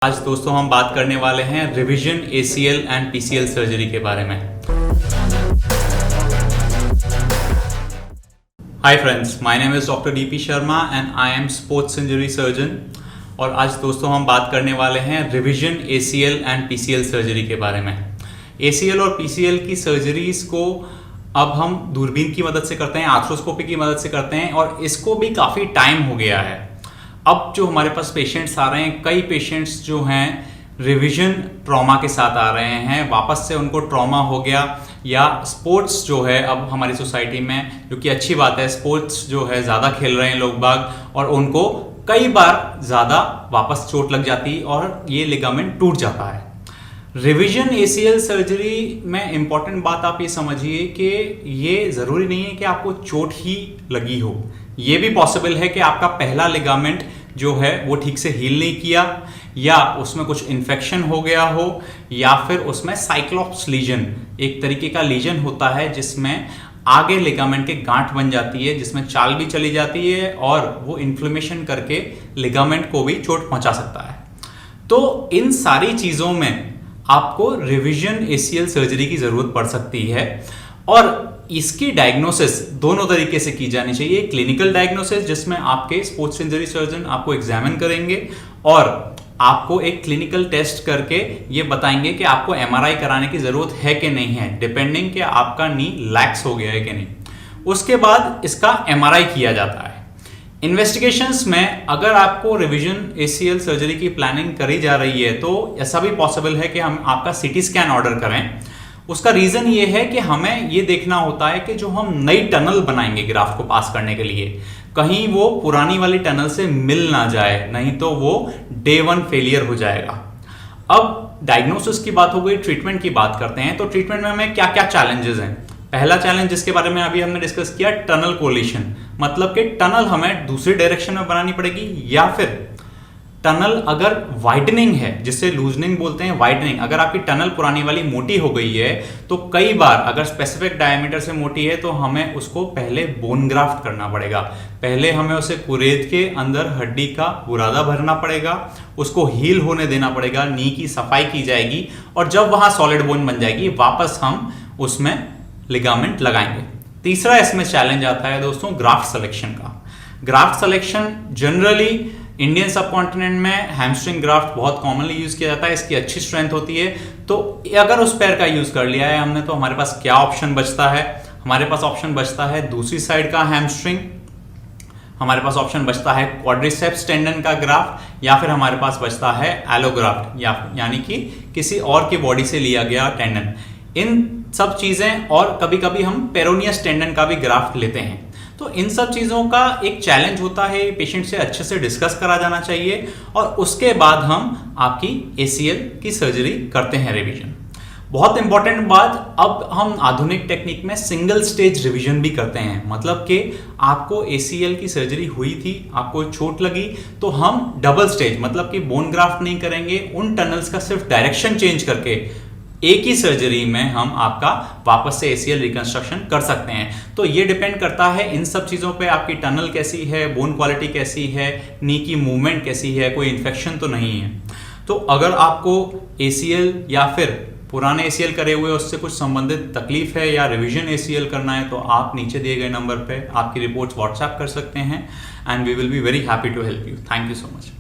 आज दोस्तों हम बात करने वाले हैं revision ACL and PCL surgery के बारे में। Hi friends, my name is doctor DP Sharma and I am sports injury surgeon. और आज दोस्तों हम बात करने वाले हैं revision ACL and PCL surgery के बारे में। ACL और PCL की सर्जरीज को अब हम दूरबीन की मदद से करते हैं, आर्थ्रोस्कोपी की मदद से करते हैं और इसको भी काफ़ी टाइम हो गया है। अब जो हमारे पास पेशेंट्स आ रहे हैं, कई पेशेंट्स जो हैं रिवीजन ट्रॉमा के साथ आ रहे हैं, वापस से उनको ट्रॉमा हो गया या स्पोर्ट्स जो है अब हमारी सोसाइटी में, जो कि अच्छी बात है, स्पोर्ट्स जो है ज़्यादा खेल रहे हैं लोग बाग और उनको कई बार ज़्यादा वापस चोट लग जाती और ये लिगामेंट टूट जाता है। रिवीजन ACL सर्जरी में इम्पॉर्टेंट बात आप ये समझिए कि ये ज़रूरी नहीं है कि आपको चोट ही लगी हो। ये भी पॉसिबल है कि आपका पहला लिगामेंट जो है वो ठीक से हील नहीं किया या उसमें कुछ इन्फेक्शन हो गया हो या फिर उसमें साइक्लोप्स लीजन, एक तरीके का लीजन होता है जिसमें आगे लिगामेंट के गांठ बन जाती है, जिसमें चाल भी चली जाती है और वो इन्फ्लेमेशन करके लिगामेंट को भी चोट पहुंचा सकता है। तो इन सारी चीज़ों में आपको रिवीजन ACL सर्जरी की ज़रूरत पड़ सकती है और इसकी डायग्नोसिस दोनों तरीके से की जानी चाहिए। क्लिनिकल डायग्नोसिस जिसमें आपके स्पोर्ट्स इंजरी सर्जन आपको एग्जामिन करेंगे और आपको एक क्लिनिकल टेस्ट करके ये बताएंगे कि आपको MRI कराने की ज़रूरत है कि नहीं है, डिपेंडिंग कि आपका नी लैक्स हो गया है कि नहीं। उसके बाद इसका MRI किया जाता है। इन्वेस्टिगेशंस में अगर आपको रिवीजन ACL सर्जरी की प्लानिंग करी जा रही है तो ऐसा भी पॉसिबल है कि हम आपका CT स्कैन ऑर्डर करें। उसका रीज़न ये है कि हमें ये देखना होता है कि जो हम नई टनल बनाएंगे ग्राफ्ट को पास करने के लिए, कहीं वो पुरानी वाली टनल से मिल ना जाए, नहीं तो वो Day 1 फेलियर हो जाएगा। अब डायग्नोसिस की बात हो गई, ट्रीटमेंट की बात करते हैं। तो ट्रीटमेंट में हमें क्या क्या चैलेंजेस हैं। पहला चैलेंज जिसके बारे में अभी हमने डिस्कस किया, टनल कोलिशन, मतलब कि टनल हमें दूसरी डायरेक्शन में बनानी पड़ेगी या फिर टनल अगर वाइडनिंग है, जिसे लूजनिंग बोलते हैं, वाइडनिंग, अगर आपकी टनल पुरानी वाली मोटी हो गई है तो कई बार अगर स्पेसिफिक डायमीटर से मोटी है तो हमें उसको पहले बोन ग्राफ्ट करना पड़ेगा। पहले हमें उसे कुरेद के अंदर हड्डी का बुरादा भरना पड़ेगा, उसको हील होने देना पड़ेगा, नी की सफाई की जाएगी और जब वहां सॉलिड बोन बन जाएगी वापस हम उसमें लिगामेंट लगाएंगे। तीसरा इसमें चैलेंज आता है दोस्तों ग्राफ्ट सिलेक्शन का। Graft selection generally Indian subcontinent में हैमस्ट्रिंग ग्राफ्ट बहुत कॉमनली यूज किया जाता है, इसकी अच्छी स्ट्रेंथ होती है। तो अगर उस पैर का यूज कर लिया है हमने तो हमारे पास क्या ऑप्शन बचता है? हमारे पास ऑप्शन बचता है दूसरी साइड का हैमस्ट्रिंग, हमारे पास ऑप्शन बचता है क्वाड्रिसेप्स टेंडन का ग्राफ्ट या फिर हमारे पास बचता है एलोग्राफ्ट यानी कि किसी और की बॉडी से लिया गया टेंडन। इन सब चीजें और कभी कभी हम पेरोनियस टेंडन का भी ग्राफ्ट लेते हैं। तो इन सब चीज़ों का एक चैलेंज होता है, पेशेंट से अच्छे से डिस्कस करा जाना चाहिए और उसके बाद हम आपकी ACL की सर्जरी करते हैं रिवीजन। बहुत इंपॉर्टेंट बात, अब हम आधुनिक टेक्निक में सिंगल स्टेज रिवीजन भी करते हैं, मतलब कि आपको ACL की सर्जरी हुई थी, आपको चोट लगी तो हम डबल स्टेज, मतलब कि बोन ग्राफ्ट नहीं करेंगे, उन टनल्स का सिर्फ डायरेक्शन चेंज करके एक ही सर्जरी में हम आपका वापस से ACL रिकंस्ट्रक्शन कर सकते हैं। तो ये डिपेंड करता है इन सब चीज़ों पे, आपकी टनल कैसी है, बोन क्वालिटी कैसी है, नी की मूवमेंट कैसी है, कोई इन्फेक्शन तो नहीं है। तो अगर आपको ACL या फिर पुराने ACL करे हुए उससे कुछ संबंधित तकलीफ है या रिवीजन ACL करना है तो आप नीचे दिए गए नंबर पे आपकी रिपोर्ट्स व्हाट्सएप कर सकते हैं and we will be very happy to help you. Thank you so much.